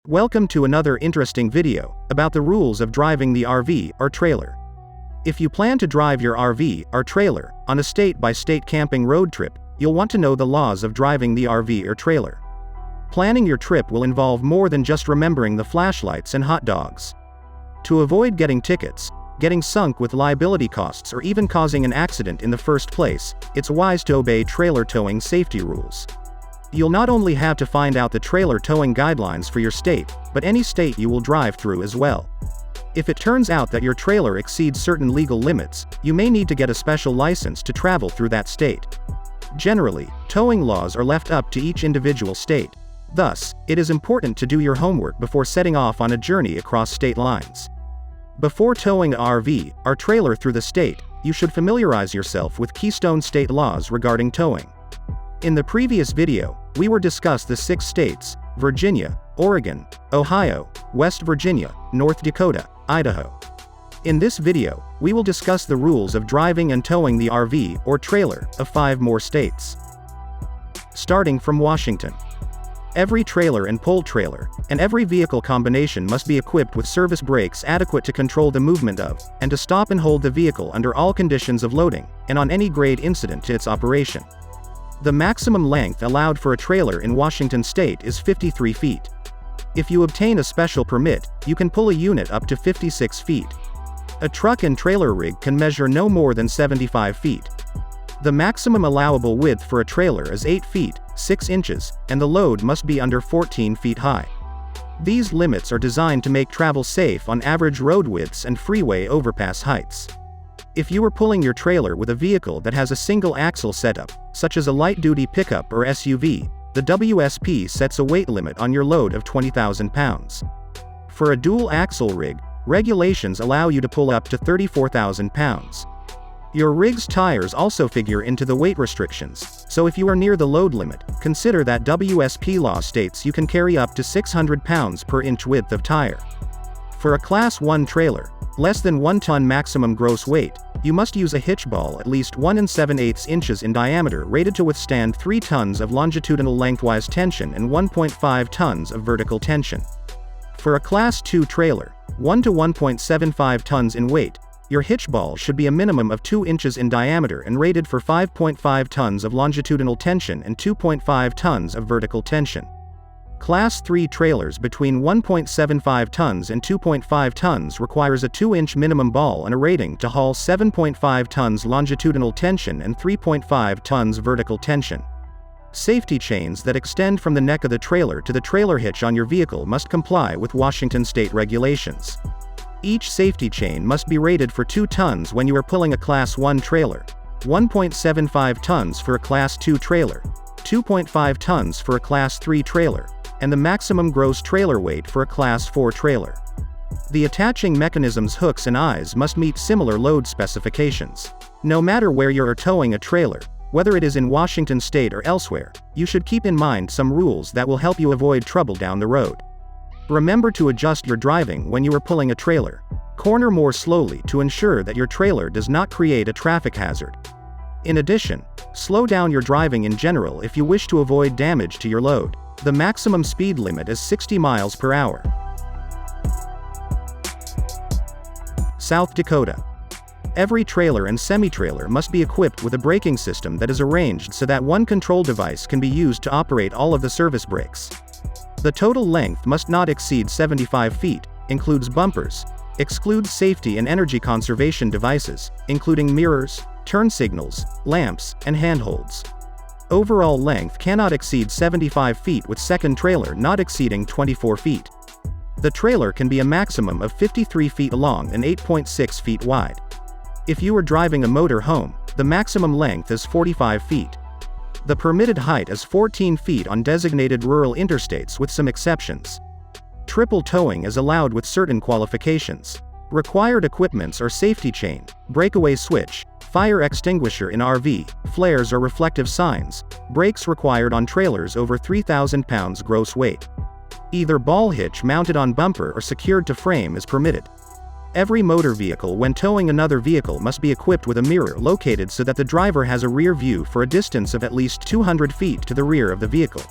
Welcome to another interesting video about the rules of driving the RV or trailer. If you plan to drive your RV or trailer on a state-by-state camping road trip, you'll want to know the laws of driving the RV or trailer. Planning your trip will involve more than just remembering the flashlights and hot dogs. To avoid getting tickets, getting sunk with liability costs, or even causing an accident in the first place, it's wise to obey trailer towing safety rules. You'll not only have to find out the trailer towing guidelines for your state, but any state you will drive through as well. If it turns out that your trailer exceeds certain legal limits, you may need to get a special license to travel through that state. Generally, towing laws are left up to each individual state. Thus, it is important to do your homework before setting off on a journey across state lines. Before towing an RV or trailer through the state, you should familiarize yourself with keystone state laws regarding towing. In the previous video, we were discussed the 6 states: Virginia, Oregon, Ohio, West Virginia, North Dakota, Idaho. In this video, we will discuss the rules of driving and towing the RV or trailer of 5 more states. Starting from Washington. Every trailer and pull trailer, and every vehicle combination must be equipped with service brakes adequate to control the movement of, and to stop and hold the vehicle under all conditions of loading, and on any grade incident to its operation. The maximum length allowed for a trailer in Washington state is 53 feet. If you obtain a special permit, you can pull a unit up to 56 feet. A truck and trailer rig can measure no more than 75 feet. The maximum allowable width for a trailer is 8 feet, 6 inches, and the load must be under 14 feet high. These limits are designed to make travel safe on average road widths and freeway overpass heights. If you are pulling your trailer with a vehicle that has a single axle setup, such as a light-duty pickup or SUV, the WSP sets a weight limit on your load of 20,000 pounds. For a dual-axle rig, regulations allow you to pull up to 34,000 pounds. Your rig's tires also figure into the weight restrictions, so if you are near the load limit, consider that WSP law states you can carry up to 600 pounds per inch width of tire. For a Class 1 trailer, less than 1 ton maximum gross weight, you must use a hitch ball at least 1 7/8 inches in diameter rated to withstand 3 tons of longitudinal lengthwise tension and 1.5 tons of vertical tension. For a Class 2 trailer, 1 to 1.75 tons in weight, your hitch ball should be a minimum of 2 inches in diameter and rated for 5.5 tons of longitudinal tension and 2.5 tons of vertical tension. Class 3 trailers between 1.75 tons and 2.5 tons requires a 2-inch minimum ball and a rating to haul 7.5 tons longitudinal tension and 3.5 tons vertical tension. Safety chains that extend from the neck of the trailer to the trailer hitch on your vehicle must comply with Washington state regulations. Each safety chain must be rated for 2 tons when you are pulling a Class 1 trailer, 1.75 tons for a Class 2 trailer, 2.5 tons for a Class 3 trailer, and the maximum gross trailer weight for a Class 4 trailer. The attaching mechanism's hooks and eyes must meet similar load specifications. No matter where you are towing a trailer, whether it is in Washington state or elsewhere, you should keep in mind some rules that will help you avoid trouble down the road. Remember to adjust your driving when you are pulling a trailer. Corner more slowly to ensure that your trailer does not create a traffic hazard. In addition, slow down your driving in general if you wish to avoid damage to your load. The maximum speed limit is 60 miles per hour. South Dakota. Every trailer and semi-trailer must be equipped with a braking system that is arranged so that one control device can be used to operate all of the service brakes. The total length must not exceed 75 feet, includes bumpers, excludes safety and energy conservation devices, including mirrors, turn signals, lamps, and handholds. Overall length cannot exceed 75 feet with second trailer not exceeding 24 feet. The trailer can be a maximum of 53 feet long and 8.6 feet wide. If you are driving a motor home, the maximum length is 45 feet. The permitted height is 14 feet on designated rural interstates with some exceptions. Triple towing is allowed with certain qualifications. Required equipments are safety chain, breakaway switch, fire extinguisher in RV, flares or reflective signs, brakes required on trailers over 3,000 pounds gross weight. Either ball hitch mounted on bumper or secured to frame is permitted. Every motor vehicle when towing another vehicle must be equipped with a mirror located so that the driver has a rear view for a distance of at least 200 feet to the rear of the vehicle.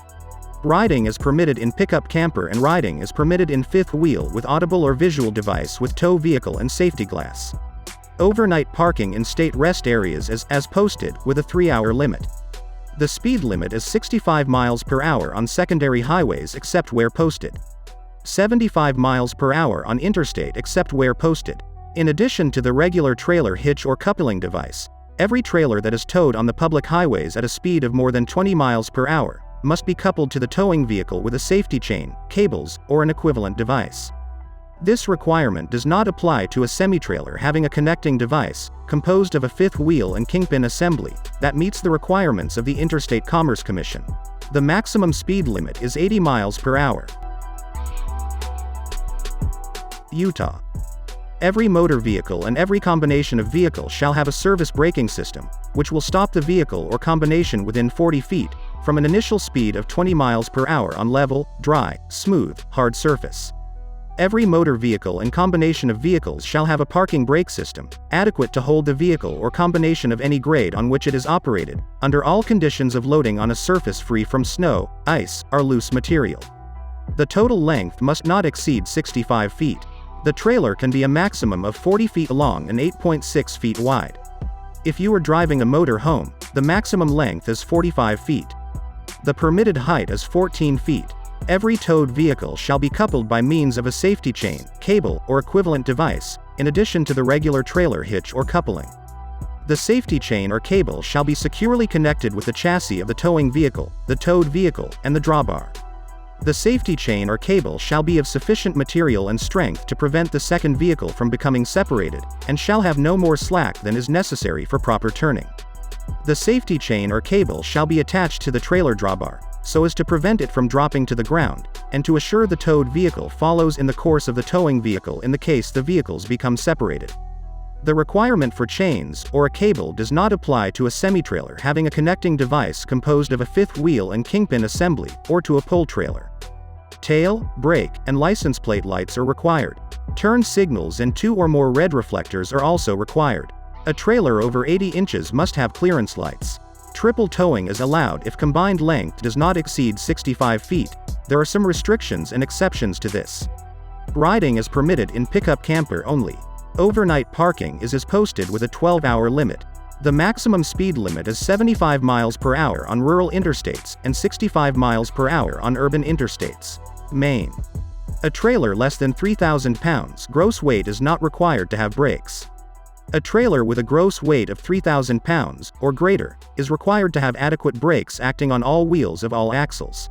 Riding is permitted in pickup camper and riding is permitted in fifth wheel with audible or visual device with tow vehicle and safety glass. Overnight parking in state rest areas is as posted with a 3-hour limit. The speed limit is 65 miles per hour on secondary highways except where posted. 75 miles per hour on interstate except where posted. In addition to the regular trailer hitch or coupling device, every trailer that is towed on the public highways at a speed of more than 20 miles per hour must be coupled to the towing vehicle with a safety chain, cables, or an equivalent device. This requirement does not apply to a semi-trailer having a connecting device, composed of a fifth wheel and kingpin assembly, that meets the requirements of the Interstate Commerce Commission. The maximum speed limit is 80 miles per hour. Utah. Every motor vehicle and every combination of vehicle shall have a service braking system, which will stop the vehicle or combination within 40 feet, from an initial speed of 20 miles per hour on level, dry, smooth, hard surface. Every motor vehicle and combination of vehicles shall have a parking brake system, adequate to hold the vehicle or combination of any grade on which it is operated, under all conditions of loading on a surface free from snow, ice, or loose material. The total length must not exceed 65 feet. The trailer can be a maximum of 40 feet long and 8.6 feet wide. If you are driving a motor home, the maximum length is 45 feet. The permitted height is 14 feet. Every towed vehicle shall be coupled by means of a safety chain, cable, or equivalent device, in addition to the regular trailer hitch or coupling. The safety chain or cable shall be securely connected with the chassis of the towing vehicle, the towed vehicle, and the drawbar. The safety chain or cable shall be of sufficient material and strength to prevent the second vehicle from becoming separated, and shall have no more slack than is necessary for proper turning. The safety chain or cable shall be attached to the trailer drawbar, so as to prevent it from dropping to the ground, and to assure the towed vehicle follows in the course of the towing vehicle in the case the vehicles become separated. The requirement for chains or a cable does not apply to a semi-trailer having a connecting device composed of a fifth wheel and kingpin assembly, or to a pull trailer. Tail, brake, and license plate lights are required. Turn signals and 2 or more red reflectors are also required. A trailer over 80 inches must have clearance lights. Triple towing is allowed if combined length does not exceed 65 feet. There are some restrictions and exceptions to this. Riding is permitted in pickup camper only. Overnight parking is as posted with a 12-hour limit. The maximum speed limit is 75 miles per hour on rural interstates and 65 miles per hour on urban interstates. Maine. A trailer less than 3,000 pounds gross weight is not required to have brakes. A trailer with a gross weight of 3,000 pounds, or greater, is required to have adequate brakes acting on all wheels of all axles.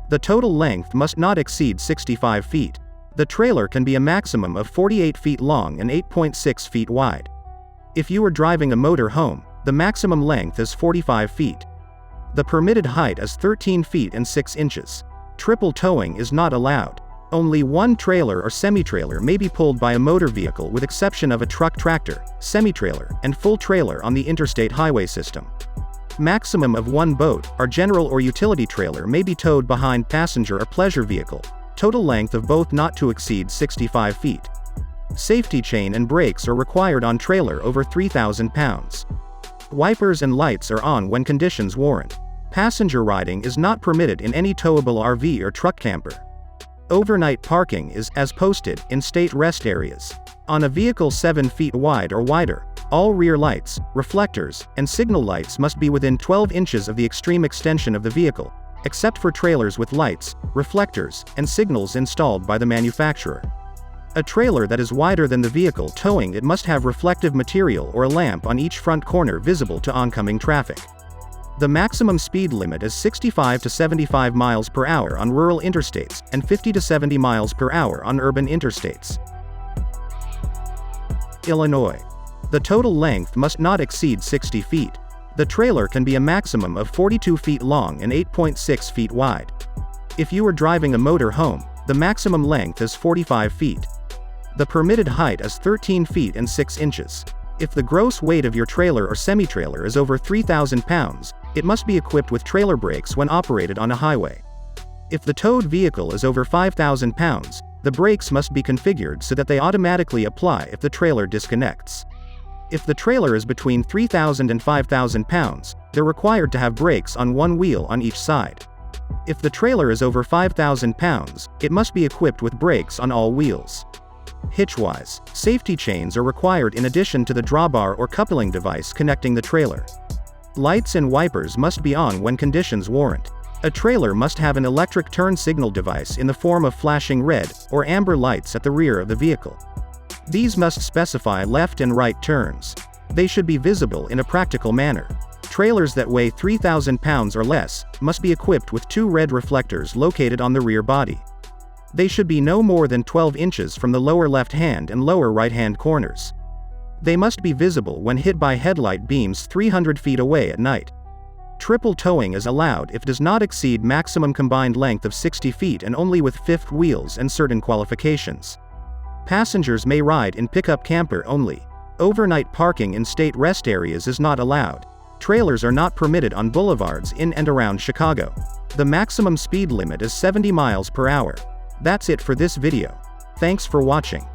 The total length must not exceed 65 feet. The trailer can be a maximum of 48 feet long and 8.6 feet wide. If you are driving a motor home, the maximum length is 45 feet. The permitted height is 13 feet and 6 inches. Triple towing is not allowed. Only one trailer or semi-trailer may be pulled by a motor vehicle with exception of a truck tractor, semi-trailer, and full trailer on the interstate highway system. Maximum of one boat, or general or utility trailer may be towed behind passenger or pleasure vehicle. Total length of both not to exceed 65 feet. Safety chain and brakes are required on trailer over 3,000 pounds. Wipers and lights are on when conditions warrant. Passenger riding is not permitted in any towable RV or truck camper. Overnight parking is as posted in state rest areas. On a vehicle 7 feet wide or wider, all rear lights, reflectors, and signal lights must be within 12 inches of the extreme extension of the vehicle, except for trailers with lights, reflectors, and signals installed by the manufacturer. A trailer that is wider than the vehicle towing it must have reflective material or a lamp on each front corner visible to oncoming traffic. The maximum speed limit is 65 to 75 miles per hour on rural interstates and 50 to 70 miles per hour on urban interstates. Illinois. The total length must not exceed 60 feet. The trailer can be a maximum of 42 feet long and 8.6 feet wide. If you are driving a motor home, the maximum length is 45 feet. The permitted height is 13 feet and 6 inches. If the gross weight of your trailer or semi-trailer is over 3,000 pounds, it must be equipped with trailer brakes when operated on a highway. If the towed vehicle is over 5,000 pounds, the brakes must be configured so that they automatically apply if the trailer disconnects. If the trailer is between 3,000 and 5,000 pounds, they're required to have brakes on one wheel on each side. If the trailer is over 5,000 pounds, it must be equipped with brakes on all wheels. Hitch-wise, safety chains are required in addition to the drawbar or coupling device connecting the trailer. Lights and wipers must be on when conditions warrant. A trailer must have an electric turn signal device in the form of flashing red or amber lights at the rear of the vehicle. These must specify left and right turns. They should be visible in a practical manner. Trailers that weigh 3,000 pounds or less must be equipped with 2 red reflectors located on the rear body. They should be no more than 12 inches from the lower left-hand and lower right-hand corners. They must be visible when hit by headlight beams 300 feet away at night. Triple towing is allowed if does not exceed maximum combined length of 60 feet and only with fifth wheels and certain qualifications. Passengers may ride in pickup camper only. Overnight parking in state rest areas is not allowed. Trailers are not permitted on boulevards in and around Chicago. The maximum speed limit is 70 miles per hour. That's it for this video. Thanks for watching.